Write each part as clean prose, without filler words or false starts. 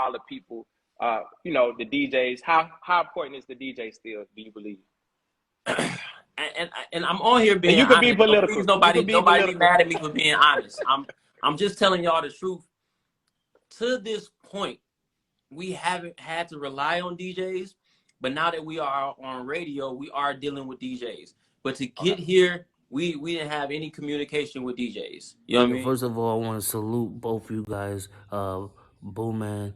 all the people, the DJs. How important is the DJ still? Do you believe? And I'm on here being and you could honest. be political. Please, nobody be mad at me for being honest. I'm just telling y'all the truth. To this point, we haven't had to rely on DJs, but now that we are on radio, we are dealing with DJs. But to get here, we didn't have any communication with DJs. You know what I mean? First of all, I want to salute both you guys, Booman,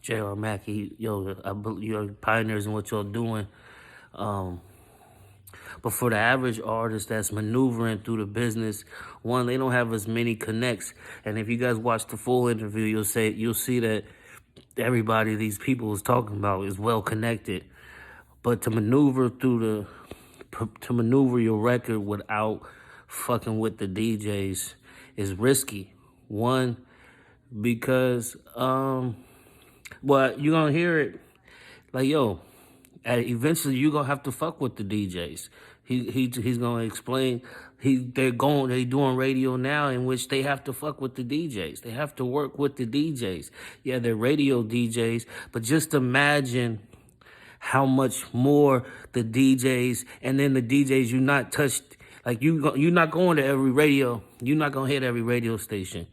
Jr.Mackee. You're pioneers in what y'all doing. But for the average artist that's maneuvering through the business, one, they don't have as many connects. And if you guys watch the full interview, you'll see that everybody these people was talking about is well connected. But to maneuver your record without fucking with the DJs is risky. One, because you're gonna hear it like, eventually you're gonna have to fuck with the DJs. He's gonna explain. They're doing radio now in which they have to fuck with the DJs. They have to work with the DJs. Yeah, they're radio DJs, but just imagine how much more the DJs, and then the DJs you not touched. Like you're not going to every radio. You're not gonna hit every radio station.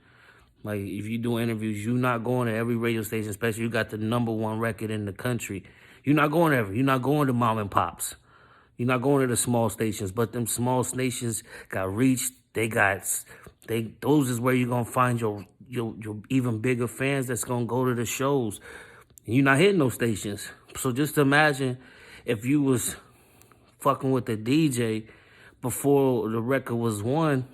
Like if you do interviews, you're not going to every radio station, especially you got the number 1 record in the country. You're not going to mom and pops. You're not going to the small stations, but them small stations got reach. Those is where you're gonna find your even bigger fans that's gonna go to the shows. You're not hitting those stations. So just imagine if you was fucking with the DJ before the record was won,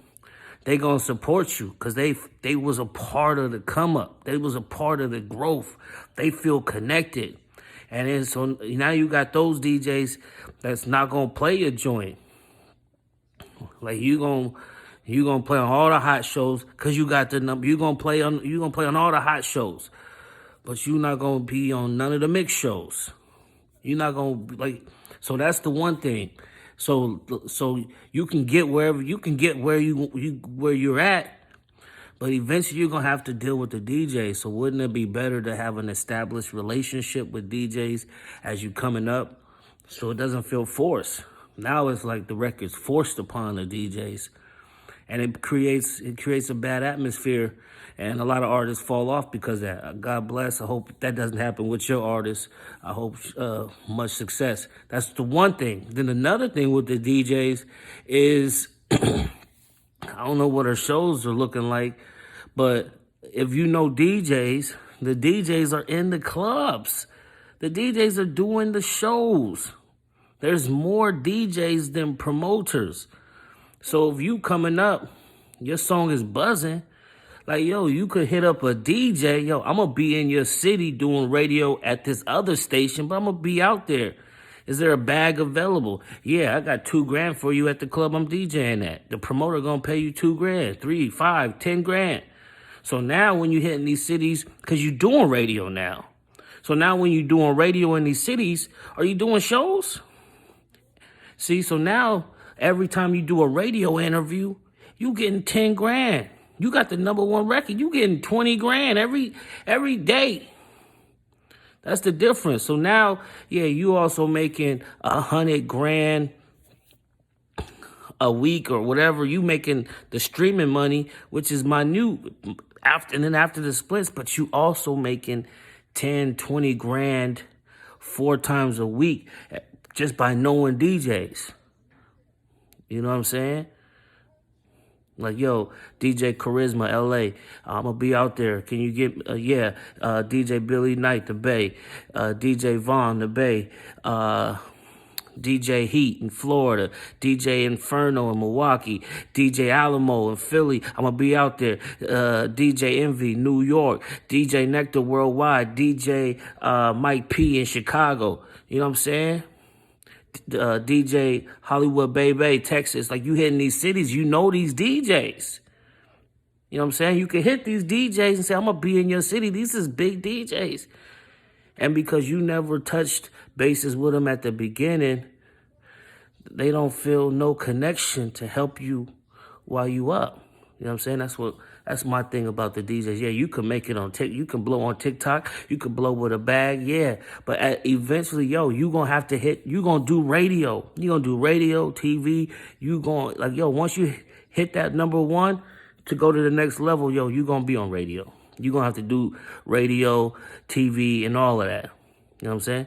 they gonna support you because they was a part of the come up. They was a part of the growth. They feel connected. And then so now you got those DJs that's not gonna play your joint. Like you gonna play on all the hot shows because you got the number. You gonna play on all the hot shows, but you're not gonna be on none of the mix shows. You're not gonna So that's the one thing. So you can get wherever you can get where you're at. But eventually you're going to have to deal with the DJs. So wouldn't it be better to have an established relationship with DJs as you coming up so it doesn't feel forced? Now it's like the record's forced upon the DJs. And it creates a bad atmosphere. And a lot of artists fall off because of that. God bless. I hope that doesn't happen with your artists. I hope much success. That's the one thing. Then another thing with the DJs is... I don't know what her shows are looking like, but if you know DJs, the DJs are in the clubs. The DJs are doing the shows. There's more DJs than promoters. So if you coming up, your song is buzzing, you could hit up a DJ. I'm going to be in your city doing radio at this other station, but I'm going to be out there. Is there a bag available? Yeah, I got $2,000 for you at the club I'm DJing at. The promoter gonna pay you $2,000, $3, $5, $10,000. So now when you hitting these cities, cause you doing radio now. So now when you doing radio in these cities, are you doing shows? See, so now every time you do a radio interview, you getting $10,000. You got the #1 record. You getting $20,000 every day. That's the difference. So now, you also making $100,000 a week or whatever. You making the streaming money, which is minute after the splits, but you also making 10, 20 grand 4 times a week just by knowing DJs. You know what I'm saying? Like, DJ Charisma, LA, I'm going to be out there. Can you get, DJ Billy Knight, the Bay, DJ Vaughn, the Bay, DJ Heat in Florida, DJ Inferno in Milwaukee, DJ Alamo in Philly. I'm going to be out there. DJ Envy, New York, DJ Nectar Worldwide, DJ Mike P in Chicago. You know what I'm saying? DJ Hollywood Bay, Texas. Like, you hitting these cities, you know these DJs. You know what I'm saying? You can hit these DJs and say, I'm going to be in your city. These is big DJs. And because you never touched bases with them at the beginning, they don't feel no connection to help you while you up. You know what I'm saying? That's my thing about the DJs. Yeah, you can make it on you can blow on TikTok, you can blow with a bag, yeah. But eventually, yo, you gonna have to you gonna do radio. You gonna do radio, TV. You gonna once you hit that number one to go to the next level, yo, you gonna be on radio. You gonna have to do radio, TV, and all of that. You know what I'm saying?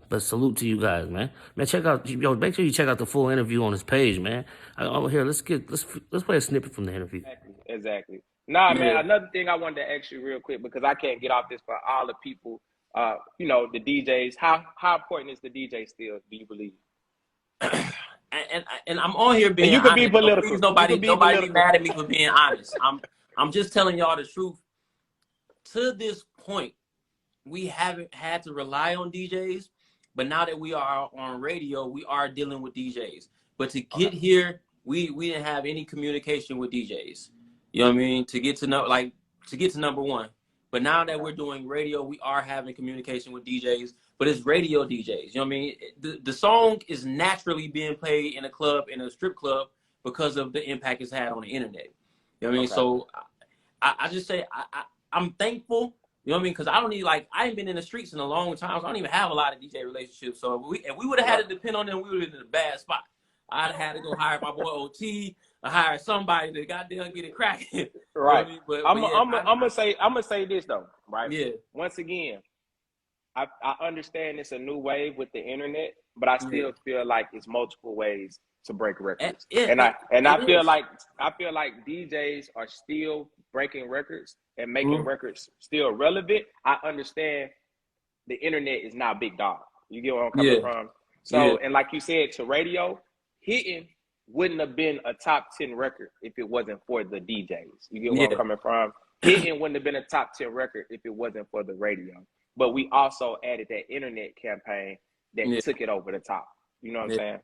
But salute to you guys, man. Man, make sure you check out the full interview on his page, man. Over here, let's play a snippet from the interview. Exactly. Nah, Yeah. man. Another thing I wanted to ask you real quick, because I can't get off this for all the people. The DJs. How important is the DJ still? Do you believe? And I'm on here being and you can honest. be political. Please, nobody be mad at me for being honest. I'm just telling y'all the truth. To this point, we haven't had to rely on DJs, but now that we are on radio, we are dealing with DJs. But to get here, we didn't have any communication with DJs. You know what I mean? To get to number one. But now that we're doing radio, we are having communication with DJs, but it's radio DJs. You know what I mean? The song is naturally being played in a club, in a strip club, because of the impact it's had on the internet. You know what I mean? So I just say I'm thankful. You know what I mean? Because I ain't been in the streets in a long time, so I don't even have a lot of DJ relationships. So if we would have had to depend on them, we would have been in a bad spot. I'd have had to go hire my boy OT, or hire somebody to goddamn get it cracking. Right. You know what I mean? I'm gonna say this though, right? Yeah. Once again, I understand it's a new wave with the internet, but I still feel like it's multiple ways to break records. I feel like DJs are still breaking records and making records still relevant. I understand the internet is not big dog. You get where I'm coming from? So and like you said, to radio, hitting wouldn't have been a top 10 record if it wasn't for the DJs. You get where I'm coming from? Hitting wouldn't have been a top 10 record if it wasn't for the radio. But we also added that internet campaign that took it over the top. You know what I'm saying?